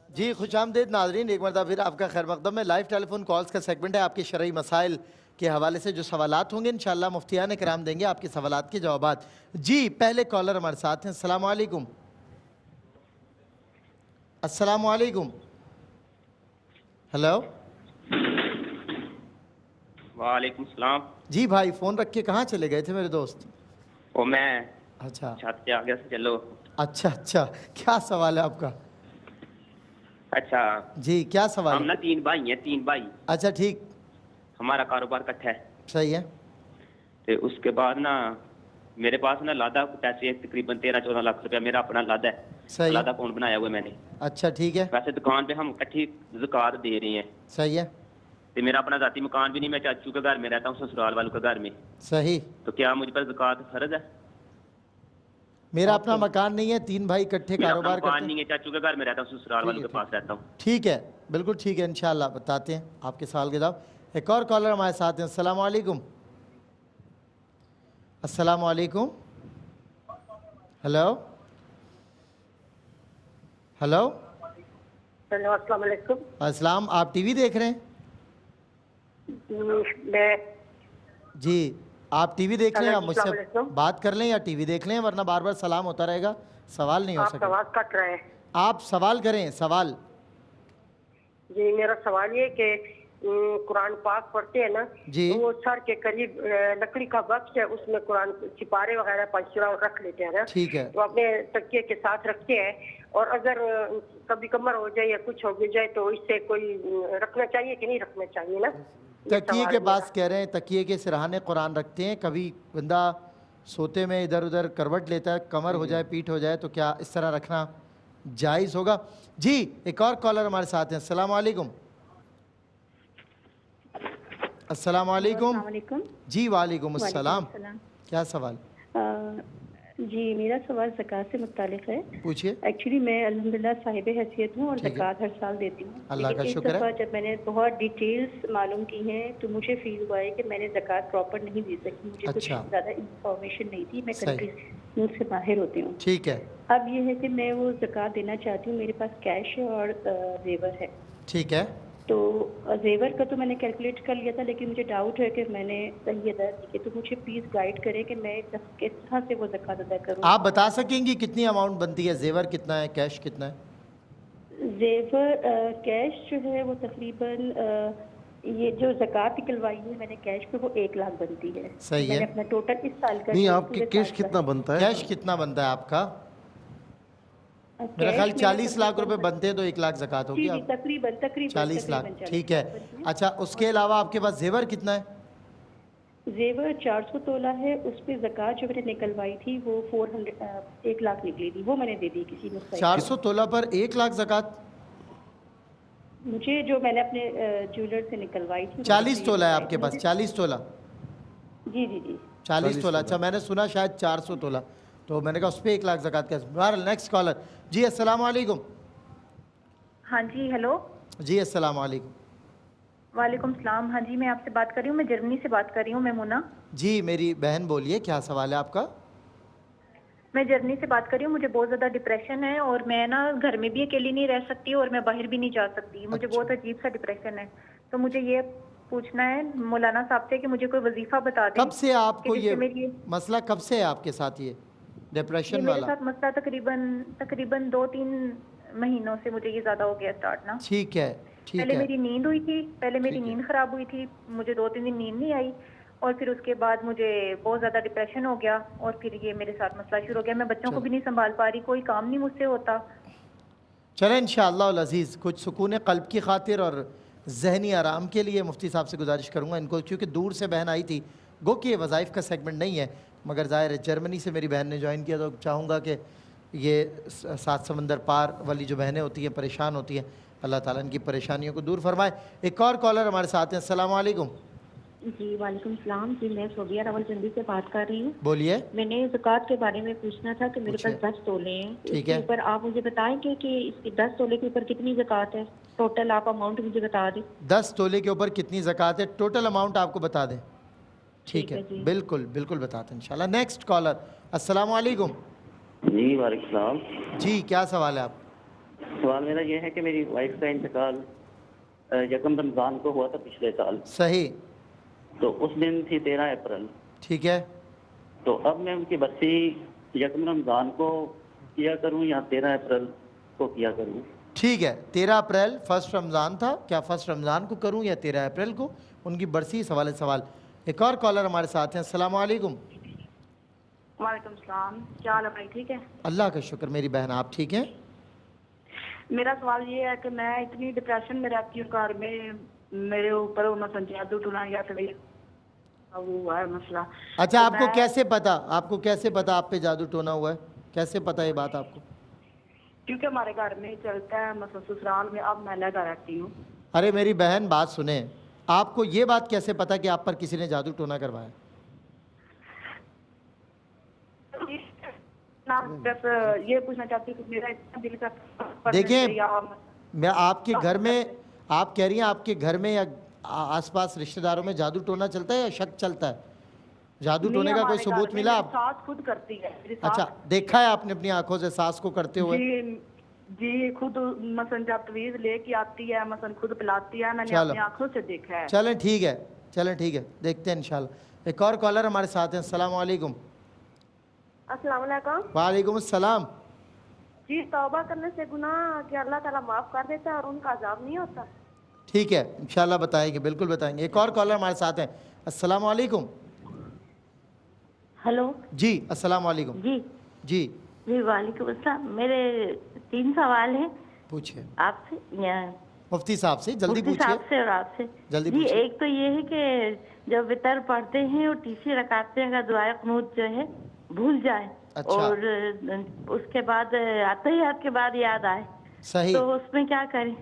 جی خوش آمدید ناظرین، ایک مرتبہ پھر آپ کا خیر مقدم ہے۔ لائیو ٹیلی فون کالز کا سیگمنٹ ہے۔ آپ کے شرعی مسائل کے حوالے سے جو سوالات ہوں گے انشاءاللہ مفتیان کرام دیں گے آپ کے سوالات کے جوابات۔ جی پہلے کالر ہمارے ساتھ ہیں۔ السلام علیکم۔ السلام علیکم۔ ہیلو۔ وعلیکم السلام۔ جی بھائی فون رکھ کے کہاں چلے گئے تھے میرے دوست؟ وہ میں اچھا چھت پہ آ گیا سے چلو۔ اچھا کیا سوال ہے آپ کا؟ اچھا جی کیا سوال ہم نا 3 بھائی ہیں، 3 بھائی۔ اچھا ٹھیک، ہمارا کاروبار اکٹھا ہے۔ صحیح ہے۔ تو اس کے بعد نا میرے پاس نا لادا پیسے تقریباً 13-14 لاکھ روپیہ میرا اپنا لادا ہے۔ صحیح لادا اکاؤنٹ بنایا ہوا ہے میں نے۔ اچھا ٹھیک ہے۔ ویسے دکان پہ ہم اکٹھی زکوٰۃ دے رہے ہیں۔ صحیح ہے۔ تو میرا اپنا ذاتی مکان بھی نہیں، میں چاچو کے گھر میں رہتا ہوں، سسرال والوں کے گھر میں۔ صحیح۔ تو کیا مجھ پر زکوٰۃ فرض ہے؟ میرا اپنا مکان نہیں ہے، 3 بھائی اکٹھے میرا اپنا کاروبار مکان کرتے ہیں۔ نہیں ہے، چاچو کے گھر میں رہتا ہوں، سسرال والوں کے پاس رہتا ہوں۔ ٹھیک ہے، بالکل ٹھیک ہے، انشاءاللہ بتاتے ہیں آپ کے سوال کے جواب۔ ایک اور کالر ہمارے ساتھ ہیں۔ السلام علیکم۔ السلام علیکم۔ Hello hello. ہیلو السلام علیکم۔ السلام، آپ ٹی وی دیکھ رہے ہیں؟ میں جی آپ ٹی وی دیکھ رہے ہیں، آپ مجھ سے السلام علیکم۔ بات کر لیں یا ٹی وی دیکھ لیں، ورنہ بار بار سلام ہوتا رہے گا، سوال نہیں ہو آپ سکے۔ سوال کٹ رہے ہیں۔ آپ سوال کریں، سوال۔ جی میرا سوال یہ کہ قرآن پاک پڑھتے ہیں نا، جی تو وہ سر کے قریب لکڑی کا بکس ہے، اس میں قرآن سپارے وغیرہ پنچرا رکھ لیتے ہیں نا، ٹھیک ہے۔ تو اپنے تکیے کے ساتھ رکھتے ہیں، اور اگر کبھی کمر ہو جائے یا کچھ ہو جائے تو اس سے کوئی رکھنا چاہیے کہ نہیں رکھنا چاہیے نا؟ تکیے کے پاس کہہ رہے ہیں، تکیے کے سرہانے قرآن رکھتے ہیں، کبھی بندہ سوتے میں ادھر ادھر کروٹ لیتا ہے، کمر ہو جائے پیٹھ ہو جائے تو کیا اس طرح رکھنا جائز ہوگا؟ جی ایک اور کالر ہمارے ساتھ ہیں۔ السلام علیکم۔ السلام علیکم۔ السلام علیکم۔ جی وعلیکم السلام۔ کیا سوال؟ جی میرا سوال زکوٰۃ سے متعلق ہے۔ پوچھئے۔ ایکچولی میں الحمدللہ صاحب حیثیت ہوں اور زکوٰۃ ہر سال دیتی ہوں، اللہ کا لیکن اس شکر ہے۔ دفعہ جب میں نے بہت ڈیٹیلز معلوم کی ہیں تو مجھے فیل ہوا ہے کہ میں نے زکوٰۃ پراپر نہیں دے سکی، مجھے کچھ زیادہ انفارمیشن نہیں تھی، میں کنٹری ملک سے باہر ہوتی ہوں۔ ٹھیک ہے۔ اب یہ ہے کہ میں وہ زکوٰۃ دینا چاہتی ہوں، میرے پاس کیش ہے اور زیور ہے۔ ٹھیک ہے۔ تو زیور کا تو میں نے کیلکولیٹ کر لیا تھا، لیکن مجھے ڈاؤٹ ہے کہ میں نے صحیح ادا نہیں کیا، تو مجھے پلیز گائیڈ کریں کہ میں کس طرح سے وہ زکوٰۃ ادا کروں۔ آپ بتا سکیں گی کتنی اماؤنٹ بنتی ہے؟ زیور کتنا ہے، کیش کتنا ہے؟ زیور کیش جو ہے وہ تقریباً یہ جو زکوٰۃ نکلوائی ہے میں نے کیش پہ وہ 1 لاکھ بنتی ہے۔ صحیح ہے۔ میں نے اپنا ٹوٹل اس سال کا نہیں، آپ کی کیش کتنا بنتا ہے؟ کیش کتنا بنتا ہے آپ کا؟ میرا خیال 40 لاکھ روپے بنتے ہیں تو 1 لاکھ زکوٰۃ ہوگی۔ جی تقریباً 40 لاکھ، ٹھیک ہے۔ اچھا اس کے علاوہ آپ کے پاس زیور کتنا ہے؟ زیور 400 تولہ ہے، اس پہ زکوٰۃ جو میں نے نکلوائی تھی وہ 1 لاکھ نکلی تھی، وہ میں نے دے دی کسی مستحق۔ 400 تولہ پر 1 لاکھ زکوٰۃ؟ مجھے جو میں نے اپنے جیولر سے نکلوائی تھی 40 تولہ ہے آپ کے پاس؟ 40 تولہ؟ جی 40 تولہ۔ اچھا میں نے سنا شاید 400 تولہ، تو میں نے کہا اس پہ 1 لاکھ زکوٰۃ کا۔ بہرحال نیکسٹ کالر۔ جی السلام علیکم۔ ہاں جی ہیلو۔ جی السلام علیکم۔ وعلیکم السلام۔ ہاں جی میں آپ سے بات کر رہی ہوں، میں جرمنی سے بات کر رہی ہوں، میمونہ۔ جی میری بہن بولیے، کیا سوال ہے آپ کا؟ میں جرمنی سے بات کر رہی ہوں، مجھے بہت زیادہ ڈپریشن ہے، اور میں نا گھر میں بھی اکیلی نہیں رہ سکتی اور میں باہر بھی نہیں جا سکتی، مجھے بہت عجیب سا ڈپریشن ہے۔ تو مجھے یہ پوچھنا ہے مولانا صاحب سے کہ مجھے کوئی وظیفہ بتا دیں۔ کب سے آپ کو یہ مسئلہ کب سے ہے آپ کے ساتھ یہ ڈپریشن والا؟ میرے ساتھ مسئلہ تقریباً 2-3 مہینوں سے مجھے یہ زیادہ ہو گیا اسٹارٹ نا۔ ٹھیک ہے ٹھیک ہے۔ پہلے میری نیند ہوئی تھی، پہلے میری نیند خراب ہوئی تھی، مجھے 2-3 دن نیند نہیں آئی، اور پھر اس کے بعد مجھے بہت زیادہ ڈپریشن ہو گیا، اور پھر یہ میرے ساتھ مسئلہ شروع ہو گیا، میں بچوں کو بھی نہیں سنبھال پا رہی، کوئی کام نہیں مجھ سے ہوتا۔ چلیں انشاءاللہ العزیز کچھ سکون قلب کی خاطر اور ذہنی آرام کے لیے مفتی صاحب سے گزارش کروں گا ان کو، کیونکہ دور سے بہن آئی تھی، گو کہ یہ وظائف کا سیگمنٹ نہیں ہے، مگر ظاہر ہے جرمنی سے میری بہن نے جوائن کیا، تو چاہوں گا کہ یہ 7 سمندر پار والی جو بہنیں ہوتی ہیں پریشان ہوتی ہیں، اللہ تعالیٰ ان کی پریشانیوں کو دور فرمائے۔ ایک اور کالر ہمارے ساتھ ہیں۔ السلام علیکم۔ جی وعلیکم السلام۔ جی میں صوبیہ راولپنڈی سے بات کر رہی ہوں۔ بولیے۔ میں نے زکوٰۃ کے بارے میں پوچھنا تھا کہ میرے پاس 10 تولے ہیں، اس کے اوپر آپ مجھے بتائیں گے کہ اس کی 10 تولے کے اوپر کتنی زکوٰۃ ہے؟ ٹوٹل آپ اماؤنٹ مجھے بتا دیں۔ 10 تولے کے اوپر کتنی زکوٰۃ ہے، ٹوٹل اماؤنٹ آپ کو بتا دیں؟ ٹھیک ہے بالکل بالکل بتاتے ہیں انشاءاللہ۔ Next caller. السلام علیکم۔ جی وعلیکم السلام. جی کیا سوال ہے آپ؟ سوال میرا یہ ہے کہ میری وائف کا انتقال یکم رمضان کو ہوا تھا پچھلے سال. صحیح. تو اس دن تھی 13 اپریل. ٹھیک ہے. تو اب میں ان کی برسی یکم رمضان کو کیا کروں یا 13 اپریل کو کیا کروں؟ ٹھیک ہے. 13 اپریل فرسٹ رمضان تھا، کیا فرسٹ رمضان کو کروں یا 13 اپریل کو؟ ان کی برسی سوال. ایک اور کالر ہمارے ساتھ ہیں. السلام علیکم. وعلیکم السلام. کیا حال ہے بھائی؟ ٹھیک ہے اللہ کا شکر میری بہن، آپ ٹھیک ہیں؟ میرا سوال یہ ہے کہ میں اتنی ڈپریشن میں رہتی ہوں، گھر میں میرے اوپر مثلا جادو ٹونا یا پھر وہ ہوا ہے مسئلہ. اچھا آپ کو کیسے پتا آپ پہ جادو ٹونا ہوا ہے؟ کیسے پتا یہ بات آپ کو؟ کیونکہ ہمارے گھر میں چلتا ہے، مثلا سسرال میں اب میں لگا رہتی ہوں. ارے میری بہن بات سنیں، آپ کو یہ بات کیسے پتا کہ آپ پر کسی نے جادو ٹونا کروایا؟ بس یہ پوچھنا چاہتی ہوں کہ میرا اتنا دل کا دیکھیں میں آپ کے گھر میں، آپ کہہ رہی ہیں آپ کے گھر میں یا آس پاس رشتہ داروں میں جادو ٹونا چلتا ہے یا شک چلتا ہے؟ جادو ٹونے کا کوئی ثبوت ملا آپ؟ ساس خود کرتی ہے. اچھا دیکھا ہے آپ نے اپنی آنکھوں سے ساس کو کرتے ہوئے؟ جی خود مثلا جب تویز لے کے آتی ہے، مثلا خود پلاتی ہے، میں نے اپنی آنکھوں سے دیکھا ہے. چلیں ٹھیک ہے دیکھتے ہیں انشاءاللہ. ایک اور کالر ہمارے ساتھ ہیں. السلام علیکم. السلام علیکم. وعلیکم السلام. جی توبہ کرنے سے گناہ کہ اللہ تعالیٰ معاف کر دیتا ہے اور ان کا عذاب نہیں ہوتا. ٹھیک ہے انشاءاللہ بتائیں گے، بالکل بتائیں گے. ایک اور کالر ہمارے ساتھ ہیں. السلام علیکم. ہلو جی السلام علیکم. جی جی جی وعلیکم السلام. میرے 3 سوال ہیں پوچھیں آپ سے یا مفتی صاحب سے. جلدی مفتی پوچھیں. صاحب سے اور آپ سے. جلدی جی پوچھیں. ایک تو یہ ہے کہ جب وطر پڑھتے ہیں اور تیسری رکعت میں اگر دعائے قنوت جو ہے بھول جائے اور اس کے بعد اتحیات کے بعد یاد آئے صحیح تو اس میں کیا کریں؟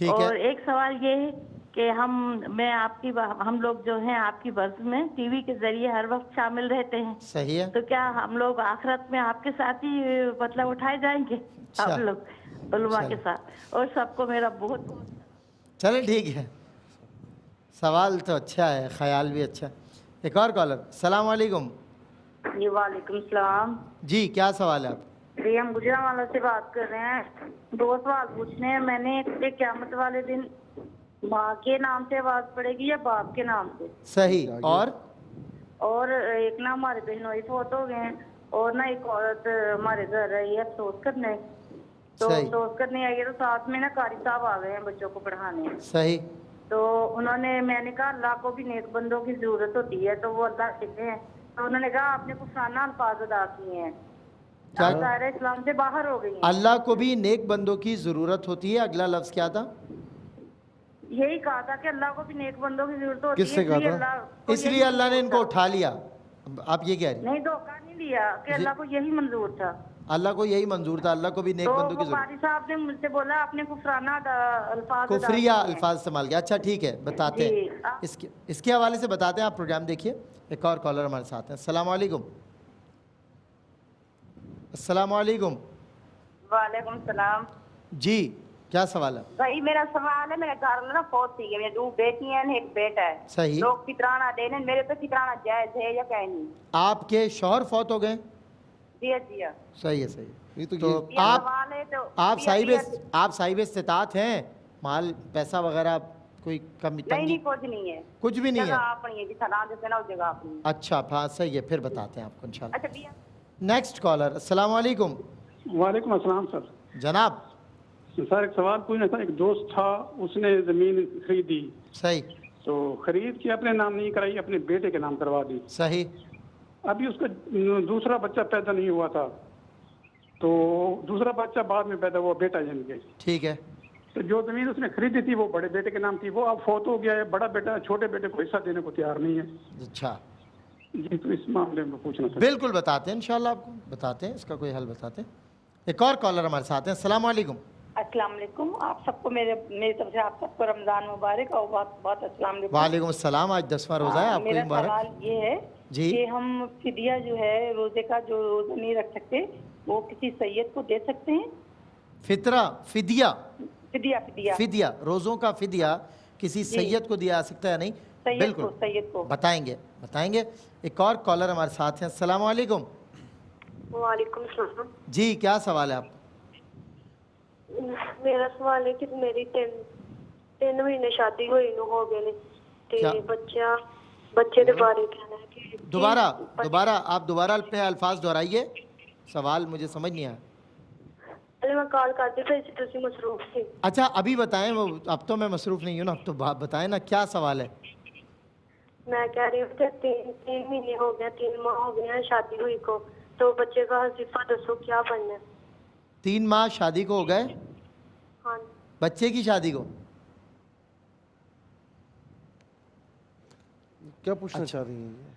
اور ایک سوال یہ ہے کہ ہم لوگ جو ہیں آپ کی برس میں ٹی وی کے ذریعے ہر وقت شامل رہتے ہیں. صحیح ہے. تو کیا ہم لوگ آخرت میں آپ کے ساتھ ہی مطلب اٹھائے جائیں گے آپ لوگ علماء کے ساتھ؟ اور سب کو میرا بہت چلیں ٹھیک ہے. سوال تو اچھا ہے، خیال بھی اچھا. ایک اور کالر. السلام علیکم. جی وعلیکم السلام. جی کیا سوال ہے آپ؟ جی ہم گجرانوالہ سے بات کر رہے ہیں. 2 سوال پوچھنے ہیں. میں نے قیامت والے دن ماں کے نام سے آواز پڑے گی یا باپ کے نام سے؟ صحیح. اور ایک نا ہمارے بہنوئی فوت ہو گئے ہیں اور نہ ایک عورت ہمارے گھر رہی ہے افسوس کرنے. تو افسوس کرنے آئی ہے تو ساتھ میں نا قاری صاحب آ گئے ہیں بچوں کو پڑھانے. صحیح. تو میں نے کہا اللہ کو بھی نیک بندوں کی ضرورت ہوتی ہے تو وہ اللہ کہتے ہیں. تو انہوں نے کہا آپ نے کفرانہ الفاظ ادا کیے ہیں، دائرہ اسلام سے باہر ہو گئی ہیں. اللہ کو بھی نیک بندوں کی ضرورت ہوتی ہے. اگلا لفظ کیا تھا؟ یہی کہا تھا کہ اللہ کو بھی نیک بندوں کی ضرورت ہوتی ہے. کس سے کہا تھا؟ اس لیے اللہ نے ان کو اٹھا لیا. آپ یہ کہہ رہی ہیں؟ نہیں دھوکہ نہیں دیا کہ اللہ کو یہی منظور تھا. اللہ کو یہی منظور تھا، اللہ کو بھی نیک بندوں کی ضرورت. تو قاری صاحب نے مجھ سے بولا آپ نے کفرانہ الفاظ کفریہ الفاظ استعمال کیا. اچھا ٹھیک ہے بتاتے ہیں اس کے حوالے سے بتاتے ہیں. آپ پروگرام دیکھیے. ایک اور کالر ہمارے ساتھ ہیں. السلام علیکم. السلام علیکم. وعلیکم السلام. جی کیا سوال ہے؟ بھائی میرا سوال ہے، میرے گھر میں نا فوت تھی، میرے 2 بیٹیاں ہیں، ایک بیٹا ہے. صحیح. لوگ فطرانہ دینے میرے پہ فطرانہ جائز ہے یا کہ نہیں؟ آپ کے شوہر فوت ہو گئے؟ جی جی. صحیح ہے صحیح. تو آپ صاحب استطاعت ہیں؟ مال پیسہ وغیرہ کوئی کمی نہیں کچھ نہیں ہے. کچھ بھی نہیں ہے. اچھا ہاں صحیح ہے. پھر بتاتے ہیں آپ کو انشاءاللہ. Next caller. السلام علیکم. وعلیکم السلام سر. جناب. سر ایک سوال پوچھنا تھا. ایک دوست تھا، اس نے زمین خریدی. صحیح. تو خرید کے اپنے نام نہیں کرائی، اپنے بیٹے کے نام کروا دی. صحیح. ابھی اس کا دوسرا بچہ پیدا نہیں ہوا تھا، تو دوسرا بچہ بعد میں پیدا ہوا، بیٹا یعنی کہ. ٹھیک ہے. تو جو زمین اس نے خریدی تھی وہ بڑے بیٹے کے نام تھی، وہ اب فوت ہو گیا ہے. بڑا بیٹا چھوٹے بیٹے کو حصہ دینے کو تیار نہیں ہے. اچھا جی تو اس معاملے میں پوچھنا تھا. بالکل بتاتے ہیں انشاءاللہ، آپ کو بتاتے ہیں، اس کا کوئی حل بتاتے ہیں. ایک اور کالر ہمارے ساتھ ہیں. السلام علیکم. السلام علیکم. آپ سب کو میری طرف سے آپ سب کو رمضان مبارک اور بہت السلام علیکم. وعلیکم السلام. آج 10واں روزہ ہے، آپ کو مبارک. میرا سوال یہ ہے کہ ہم فدیہ جو ہے روزے کا، جو روزہ نہیں رکھ سکتے، وہ کسی سید کو دے سکتے ہیں؟ فدیہ روزوں کا فدیہ کسی سید کو دیا جا سکتا ہے؟ نہیں بالکل سید کو بتائیں گے. ایک اور کالر ہمارے ساتھ ہیں. السلام علیکم. وعلیکم السلام جی کیا سوال ہے آپ؟ میرا سوال ہے کہ میری 3 مہینے شادی ہوئی نو ہو گئے نے تے بچے دے بارے کہنا ہے کہ دوبارہ آپ دوبارہ اپنے الفاظ دہرائیے، سوال مجھے سمجھ نہیں آیا۔ پہلے میں کال کرتی پھر تسی مصروف تھی۔ اچھا ابھی بتائیں، وہ اب تو میں مصروف نہیں ہوں نا، اب تو بتائیں نا کیا سوال ہے۔ میں کہہ رہی ہوں کہ 3 مہینے ہو گئے، 3 ماہ ہو گئے ہیں شادی ہوئی کو، تو بچے کا وظیفہ دسو کیا بننا ہے؟ 3 ماہ شادی کو ہو گئے؟ ہاں۔ بچے کی شادی کو کیا پوچھنا چاہ رہی ہیں؟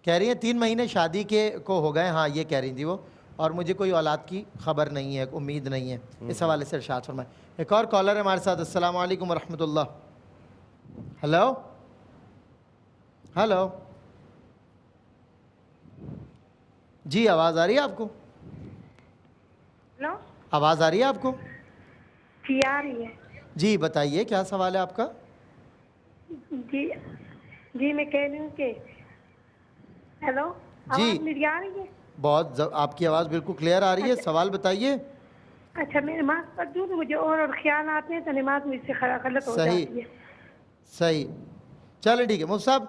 کہہ رہی ہیں 3 مہینے شادی کے کو ہو گئے، ہاں یہ کہہ رہی تھی وہ، اور مجھے کوئی اولاد کی خبر نہیں ہے، امید نہیں ہے، اس حوالے سے ارشاد فرمائیں۔ ایک اور کالر ہے ہمارے ساتھ۔ السلام علیکم ورحمۃ اللہ۔ ہلو ہلو، جی آواز آ رہی ہے آپ کو؟ ہلو، آواز آ رہی ہے آپ کو؟ جی آ رہی ہے۔ جی بتائیے کیا سوال ہے آپ کا؟ جی میں کہہ رہی ہوں کہ ہیلو، آواز میری آ رہی ہے؟ بہت آپ کی آواز بالکل کلیئر آ رہی ہے، سوال بتائیے۔ اچھا میں نماز پڑھتی ہوں تو مجھے اور خیال آتے ہیں تو نماز مجھ سے غلط ہو جاتی ہے۔ صحیح، چلیں ٹھیک ہے۔ مفتی صاحب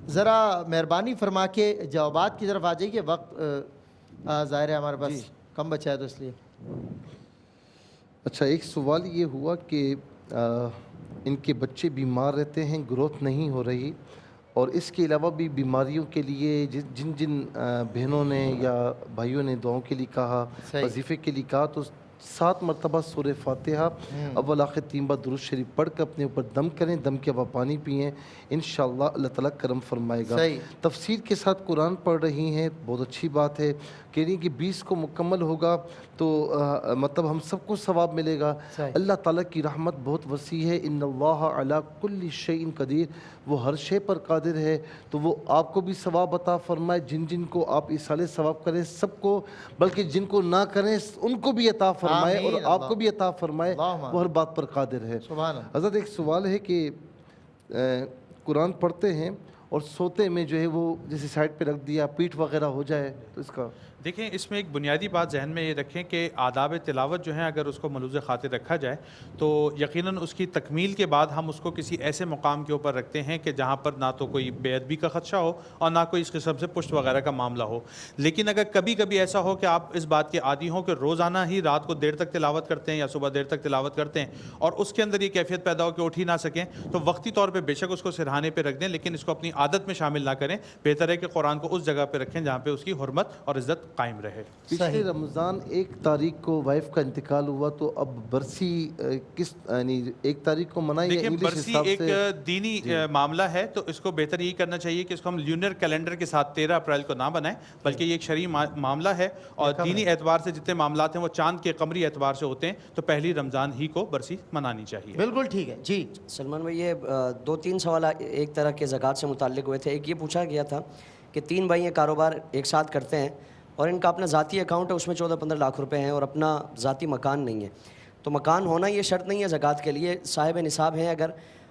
ذرا مہربانی فرما کے جوابات کی طرف آ جائیے، وقت ظاہر ہے ہمارے پاس کم بچا ہے تو اس لیے۔ اچھا، ایک سوال یہ ہوا کہ ان کے بچے بیمار رہتے ہیں، گروتھ نہیں ہو رہی، اور اس کے علاوہ بھی بیماریوں کے لیے جن جن بہنوں نے یا بھائیوں نے دعاؤں کے لیے کہا، وظیفے کے لیے کہا، تو 7 مرتبہ سورہ فاتحہ اول آخر 3 بار درود شریف پڑھ کر اپنے اوپر دم کریں، دم کے بعد پانی پئیں، انشاءاللہ اللہ تعالیٰ کرم فرمائے گا۔ تفسیر کے ساتھ قرآن پڑھ رہی ہیں، بہت اچھی بات ہے۔ کہہ رہی ہیں کہ 20 کو مکمل ہوگا تو مطلب ہم سب کو ثواب ملے گا۔ اللہ تعالیٰ کی رحمت بہت وسیع ہے، ان اللہ علی کل شیء قدیر، وہ ہر شے پر قادر ہے، تو وہ آپ کو بھی ثواب عطا فرمائے، جن جن کو آپ ایصال ثواب کریں سب کو، بلکہ جن کو نہ کریں ان کو بھی عطا فرمائے اور آپ کو بھی عطا فرمائے، وہ ہر بات پر قادر ہے۔ حضرت ایک سوال ہے کہ قرآن پڑھتے ہیں اور سوتے میں جو ہے وہ جیسے سائڈ پہ رکھ دیا، پیٹھ وغیرہ ہو جائے تو اس کا؟ دیکھیں اس میں ایک بنیادی بات ذہن میں یہ رکھیں کہ آداب تلاوت جو ہیں اگر اس کو ملوذ خاطر رکھا جائے تو یقیناً اس کی تکمیل کے بعد ہم اس کو کسی ایسے مقام کے اوپر رکھتے ہیں کہ جہاں پر نہ تو کوئی بے ادبی کا خدشہ ہو اور نہ کوئی اس قسم سے پشت وغیرہ کا معاملہ ہو۔ لیکن اگر کبھی کبھی ایسا ہو کہ آپ اس بات کے عادی ہوں کہ روزانہ ہی رات کو دیر تک تلاوت کرتے ہیں یا صبح دیر تک تلاوت کرتے ہیں اور اس کے اندر یہ کیفیت پیدا ہو کہ اٹھ ہی نہ سکیں، تو وقتی طور پہ بے شک اس کو سرہانے پہ رکھ دیں، لیکن اس کو اپنی عادت میں شامل نہ کریں۔ بہتر ہے کہ قرآن کو اس جگہ پہ رکھیں جہاں پہ اس کی حرمت اور عزت قائم رہے۔ پچھلے رمضان 1 تاریخ کو وائف کا انتقال ہوا، تو اب برسی کس یعنی 1 تاریخ کو منائیں یا انگلش برسی حساب سے؟ ایک دینی معاملہ ہے، تو اس کو بہتر یہی کرنا چاہیے کہ اس کو ہم لیونر کیلنڈر کے ساتھ 13 اپریل کو نہ بنائیں، بلکہ یہ ایک شرعی معاملہ ہے، اور دینی اعتبار سے جتنے معاملات ہیں وہ چاند کے قمری اعتبار سے ہوتے ہیں، تو پہلی رمضان ہی کو برسی منانی چاہیے۔ بالکل ٹھیک ہے جی۔ سلمان بھائی یہ 2-3 سوال ایک طرح کے زکوٰۃ سے متعلق ہوئے تھے۔ ایک یہ پوچھا گیا تھا کہ 3 بھائی یہ کاروبار ایک ساتھ کرتے ہیں اور ان کا اپنا ذاتی اکاؤنٹ ہے، اس میں 14-15 لاکھ روپے ہیں اور اپنا ذاتی مکان نہیں ہے، تو مکان ہونا یہ شرط نہیں ہے زکوٰۃ کے لیے، صاحب نصاب ہیں اگر،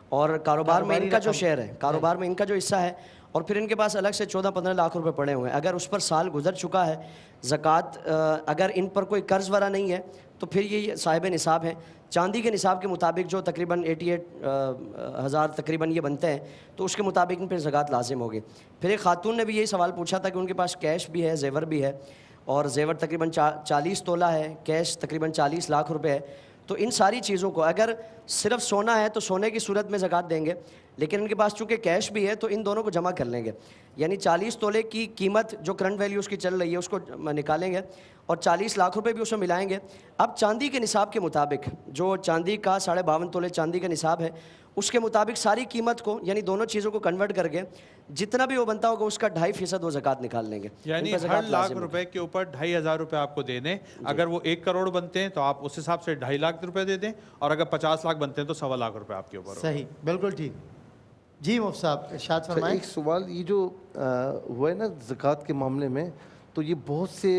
اور کاروبار میں ان کا جو شیئر ہے، کاروبار میں ان کا جو حصہ ہے، اور پھر ان کے پاس الگ سے 14-15 لاکھ روپے پڑے ہوئے ہیں، اگر اس پر سال گزر چکا ہے، زکوٰۃ اگر ان پر کوئی قرض وغیرہ نہیں ہے تو پھر یہ صاحب نصاب ہیں۔ چاندی کے نصاب کے مطابق جو تقریباً 88,000 تقریباً یہ بنتے ہیں، تو اس کے مطابق ان پہ زکوٰۃ لازم ہوگی۔ پھر ایک خاتون نے بھی یہی سوال پوچھا تھا کہ ان کے پاس کیش بھی ہے، زیور بھی ہے، اور زیور تقریباً 40 تولہ ہے، کیش تقریباً 40 لاکھ روپے ہے، تو ان ساری چیزوں کو اگر صرف سونا ہے تو سونے کی صورت میں زکوٰۃ دیں گے، لیکن ان کے پاس چونکہ کیش بھی ہے تو ان دونوں کو جمع کر لیں گے، یعنی 40 تولے کی قیمت جو کرنٹ ویلیو اس کی چل رہی ہے اس کو نکالیں گے اور 40 لاکھ روپے بھی اس میں ملائیں گے۔ اب چاندی کے نصاب کے مطابق جو چاندی کا 52.5 تولے چاندی کا نصاب ہے، اس کے مطابق ساری قیمت کو یعنی دونوں چیزوں کو کنورٹ کر کے جتنا بھی وہ بنتا ہوگا اس کا 2.5% وہ زکوٰۃ نکال لیں گے، یعنی ہر لاکھ روپے کے اوپر 2,500 روپے آپ کو دے دیں۔ اگر وہ 1 کروڑ بنتے ہیں تو آپ اس حساب سے 2.5 لاکھ روپے دے دیں، اور اگر 50 لاکھ بنتے ہیں تو 1.25 لاکھ روپے آپ کے اوپر۔ صحیح، بالکل ٹھیک۔ جی مفتی صاحب ارشاد فرمائیں۔ ایک سوال یہ جو ہوا ہے نا زکوٰۃ کے معاملے میں، تو یہ بہت سے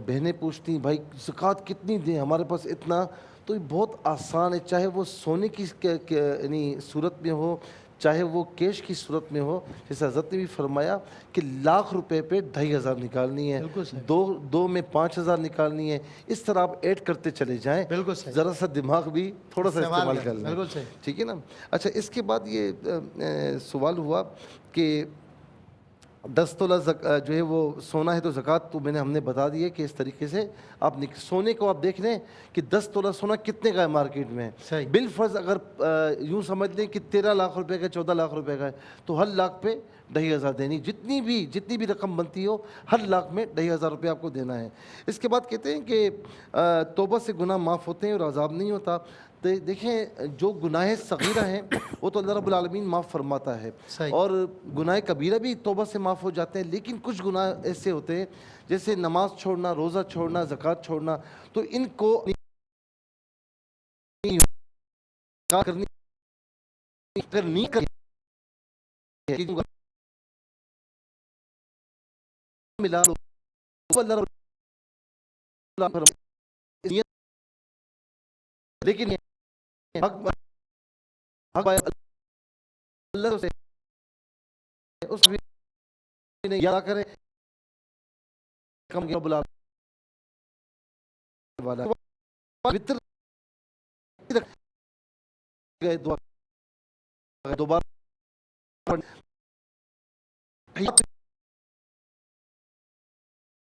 بہنیں پوچھتی ہیں بھائی زکوٰۃ کتنی دیں، ہمارے پاس اتنا، تو یہ بہت آسان ہے، چاہے وہ سونے کی یعنی صورت میں ہو، چاہے وہ کیش کی صورت میں ہو، جیسے حضرت نے بھی فرمایا کہ لاکھ روپے پہ 2500 نکالنی ہے، دو میں 5000 نکالنی ہے، اس طرح آپ ایڈ کرتے چلے جائیں، ذرا سا دماغ بھی تھوڑا سا استعمال کر لیں، ٹھیک ہے نا۔ اچھا، اس کے بعد یہ سوال ہوا کہ 10 تولہ جو ہے وہ سونا ہے تو زکوٰۃ تو ہم نے بتا دی ہے کہ اس طریقے سے آپ سونے کو آپ دیکھ لیں کہ 10 تولہ سونا کتنے کا ہے مارکیٹ میں، بالفرض اگر یوں سمجھ لیں کہ 13 لاکھ روپے کا 14 لاکھ روپے کا ہے تو ہر لاکھ پہ 2500 دینی، جتنی بھی رقم بنتی ہو ہر لاکھ میں 2500 روپے آپ کو دینا ہے۔ اس کے بعد کہتے ہیں کہ توبہ سے گناہ معاف ہوتے ہیں اور عذاب نہیں ہوتا۔ دیکھیں، جو گناہ صغیرہ ہیں وہ تو اللہ رب العالمین معاف فرماتا ہے، اور گناہ کبیرہ بھی توبہ سے معاف ہو جاتے ہیں، لیکن کچھ گناہ ایسے ہوتے ہیں جیسے نماز چھوڑنا، روزہ چھوڑنا، زکوٰۃ چھوڑنا، تو ان کو ملا لیکن اللہ سے اس نے یاد کرے کم رب العالمین والا وتر گئے دوبارہ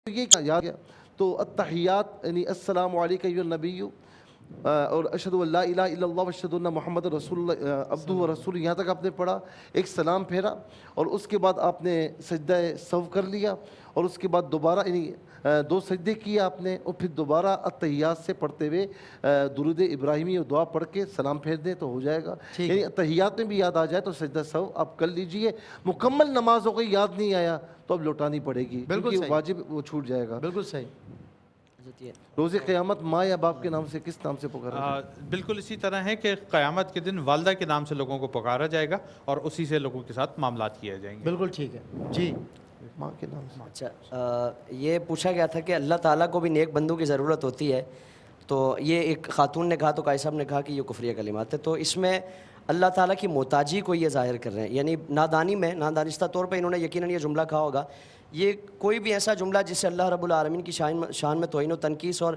یہ کیا یاد گیا تو التحیات یعنی السلام علیکم ایھا النبی اور اشہد ان لا الہ الا اللہ واشہد ان محمد رسول اللہ عبدہ و رسولہ، یہاں تک آپ نے پڑھا، ایک سلام پھیرا اور اس کے بعد آپ نے سجدہ سہو کر لیا، اور اس کے بعد دوبارہ یعنی 2 سجدے کیے آپ نے، اور پھر دوبارہ التحیات سے پڑھتے ہوئے درود ابراہیمی اور دعا پڑھ کے سلام پھیر دیں تو ہو جائے گا۔ یعنی التحیات میں بھی یاد آ جائے تو سجدہ سہو آپ کر لیجئے۔ مکمل نماز ہو گئی، یاد نہیں آیا تو اب لوٹانی پڑے گی، کیونکہ واجب وہ چھوٹ جائے گا۔ بالکل صحیح۔ روز قیامت ماں یا باپ کے نام سے کس نام سے پکارا؟ بالکل اسی طرح ہے کہ قیامت کے دن والدہ کے نام سے لوگوں کو پکارا جائے گا اور اسی سے لوگوں کے ساتھ معاملات کیے جائیں گے۔ بالکل ٹھیک ہے جی، ماں کے نام سے۔ اچھا، یہ پوچھا گیا تھا کہ اللہ تعالیٰ کو بھی نیک بندوں کی ضرورت ہوتی ہے، تو یہ ایک خاتون نے کہا تو قائد صاحب نے کہا کہ یہ کفریہ کلمات ہے، تو اس میں اللہ تعالیٰ کی محتاجی کو یہ ظاہر کر رہے ہیں، یعنی نادانستہ طور پہ انہوں نے یقیناً یہ جملہ کہا ہوگا، یہ کوئی بھی ایسا جملہ جس سے اللہ رب العالمین کی شان میں توہین و تنقیص اور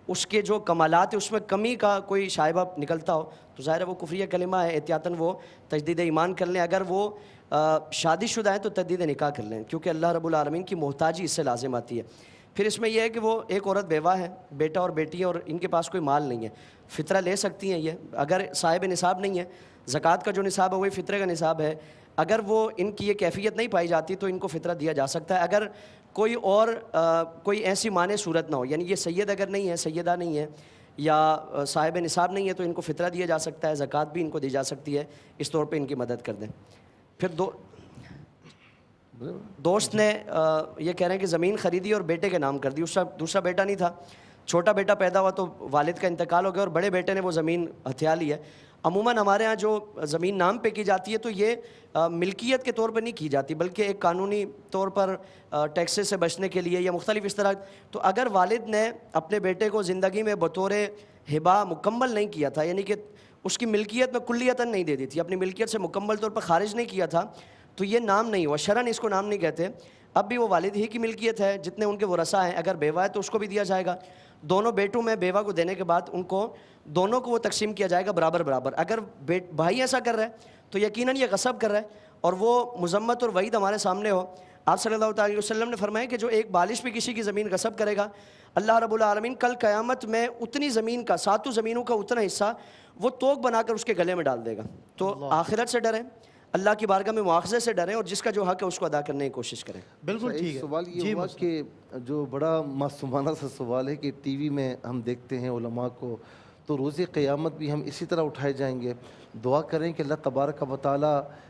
اس کے جو کمالات ہیں اس میں کمی کا کوئی شائبہ نکلتا ہو تو ظاہر ہے وہ کفریہ کلمہ ہے، احتیاطاً وہ تجدید ایمان کر لیں، اگر وہ شادی شدہ ہیں تو تجدید نکاح کر لیں، کیونکہ اللہ رب العالمین کی محتاجی اس سے لازم آتی ہے۔ پھر اس میں یہ ہے کہ وہ ایک عورت بیوہ ہے، بیٹا اور بیٹی، اور ان کے پاس کوئی مال نہیں ہے، فطرہ لے سکتی ہیں، یہ اگر صاحب نصاب نہیں ہے، زکوٰۃ کا جو نصاب ہے وہی فطرے کا نصاب ہے، اگر وہ ان کی یہ کیفیت نہیں پائی جاتی تو ان کو فطرہ دیا جا سکتا ہے، اگر کوئی اور کوئی ایسی مانع صورت نہ ہو، یعنی یہ سید اگر نہیں ہے، سیدہ نہیں ہے یا صاحب نصاب نہیں ہے تو ان کو فطرہ دیا جا سکتا ہے، زکوٰۃ بھی ان کو دی جا سکتی ہے، اس طور پہ ان کی مدد کر دیں۔ پھر دوست نے یہ کہہ رہے ہیں کہ زمین خریدی اور بیٹے کے نام کر دی، دوسرا بیٹا نہیں تھا، چھوٹا بیٹا پیدا ہوا تو والد کا انتقال ہو گیا اور بڑے بیٹے نے وہ زمین ہتھیا لی ہے۔ عموماً ہمارے ہاں جو زمین نام پہ کی جاتی ہے تو یہ ملکیت کے طور پر نہیں کی جاتی بلکہ ایک قانونی طور پر ٹیکسز سے بچنے کے لیے یا مختلف اس طرح، تو اگر والد نے اپنے بیٹے کو زندگی میں بطور ہبہ مکمل نہیں کیا تھا، یعنی کہ اس کی ملکیت میں کلیتاً نہیں دے دی تھی، اپنی ملکیت سے مکمل طور پر خارج نہیں کیا تھا تو یہ نام نہیں ہوا، شرعاً اس کو نام نہیں کہتے۔ اب بھی وہ والد ہی کی ملکیت ہے، جتنے ان کے ورثاء ہیں، اگر بیوہ ہے تو اس کو بھی دیا جائے گا، دونوں بیٹوں میں بیوہ کو دینے کے بعد ان کو دونوں کو وہ تقسیم کیا جائے گا برابر برابر۔ اگر بھائی ایسا کر رہا ہے تو یقیناً یہ غصب کر رہا ہے اور وہ مذمت اور وعید ہمارے سامنے ہو۔ آپ صلی اللہ علیہ وسلم نے فرمایا کہ جو ایک بالش بھی کسی کی زمین غصب کرے گا، اللہ رب العالمین کل قیامت میں اتنی زمین کا، 7 زمینوں کا اتنا حصہ وہ توق بنا کر اس کے گلے میں ڈال دے گا۔ تو آخرت سے ڈریں، اللہ کی بارگاہ میں مواخذے سے ڈریں اور جس کا جو حق ہے اس کو ادا کرنے کی کوشش کریں۔ بالکل ٹھیک ہے۔ سوال یہ ہوا کہ جو بڑا معصومانہ سا سوال ہے کہ ٹی وی میں ہم دیکھتے ہیں علماء کو، تو روز قیامت بھی ہم اسی طرح اٹھائے جائیں گے۔ دعا کریں کہ اللہ تبارک و تعالیٰ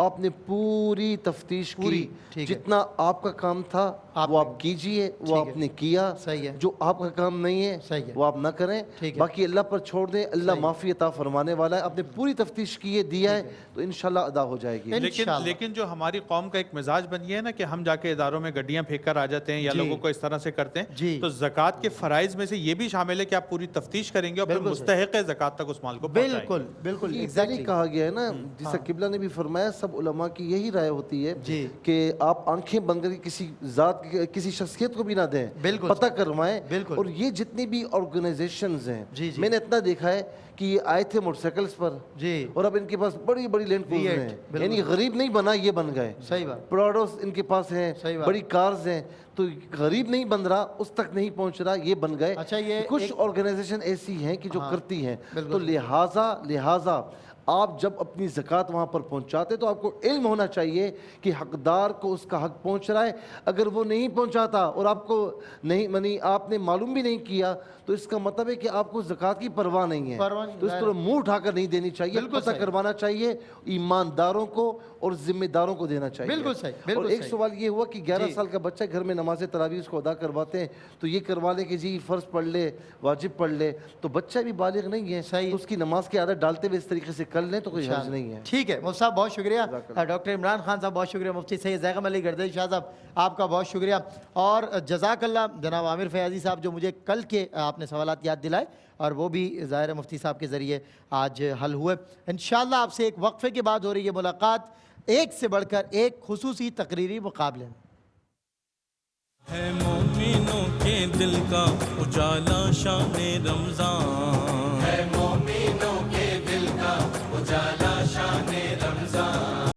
آپ نے پوری تفتیش کی, جتنا آپ کا کام تھا وہ آپ کیجئے, وہ آپ نے کیا, جو آپ کا کام نہیں ہے وہ آپ نہ کریں, باقی اللہ پر چھوڑ دیں, اللہ معافی عطا فرمانے والا ہے. آپ نے پوری تفتیش کی ہے, دیا ہے, تو انشاءاللہ ادا ہو جائے گی. لیکن جو ہماری قوم کا ایک مزاج بن گیا ہے نا کہ ہم جا کے اداروں میں گڈیاں پھینک کر آ جاتے ہیں یا لوگوں کو اس طرح سے کرتے ہیں, تو زکوٰۃ کے فرائض میں سے یہ بھی شامل ہے کہ آپ پوری تفتیش کریں گے اور پھر مستحق زکوٰۃ تک اس مال کو پہنچائیں گے. بالکل بالکل ایگزیکٹلی کہا گیا ہے نا, جیسا قبلہ نے بھی فرمایا, سب علماء کی یہی رائے ہوتی ہے کہ آپ آنکھیں بند کر کسی ذات کسی شخصیت کو بھی نہ دیں, پتہ کروائیں. اور یہ جتنی بھی آرگنائزیشنز ہیں, میں نے اتنا دیکھا ہے کہ یہ آئے تھے موٹر سائیکلز پر, اور اب ان کے پاس بڑی بڑی لینڈ کروزر ہیں, یعنی غریب نہیں بنا, یہ بن گئے. صحیح بات. پراڈوس ان کے پاس ہیں, بڑی کارز ہیں, تو غریب نہیں بن رہا, اس تک نہیں پہنچ رہا, یہ بن گئے. کچھ آرگنائزیشن ایسی ہیں کہ جو کرتی ہیں, تو لہٰذا آپ جب اپنی زکوٰۃ وہاں پر پہنچاتے تو آپ کو علم ہونا چاہیے کہ حقدار کو اس کا حق پہنچ رہا ہے. اگر وہ نہیں پہنچاتا اور آپ کو نہیں آپ نے معلوم بھی نہیں کیا, تو اس کا مطلب ہے کہ آپ کو زکوٰۃ کی پرواہ نہیں ہے. تو اس طرح منہ اٹھا کر نہیں دینی چاہیے, پتہ کروانا چاہیے, ایمانداروں کو اور ذمہ داروں کو دینا چاہیے. بالکل صحیح. اور ایک سوال یہ ہوا کہ 11 سال کا بچہ گھر میں نماز تراویح اس کو ادا کرواتے ہیں, تو یہ کروا لیں کہ جی فرض پڑھ لے, واجب پڑھ لے, تو بچہ بھی بالغ نہیں ہے, تو اس کی نماز کی عادت ڈالتے ہوئے اس طریقے سے کر لیں تو کوئی حرج نہیں ہے. ٹھیک ہے مفتی صاحب, بہت شکریہ. ڈاکٹر عمران خان صاحب بہت شکریہ. مفتی سید زیغم علی گردیز شاہ صاحب آپ کا بہت شکریہ. اور جزاک اللہ جناب عامر فیاضی صاحب, جو مجھے کل کے آپ نے سوالات یاد دلائے اور وہ بھی ظاہر مفتی صاحب کے ذریعے آج حل ہوئے. انشاءاللہ آپ سے ایک وقفے کے بعد ہو رہی ہے ملاقات, ایک سے بڑھ کر ایک خصوصی تقریری مقابلے میں. ہے مومنوں کے دل کا اجالا شان رمضان, ہے مومنوں کے دل کا اجالا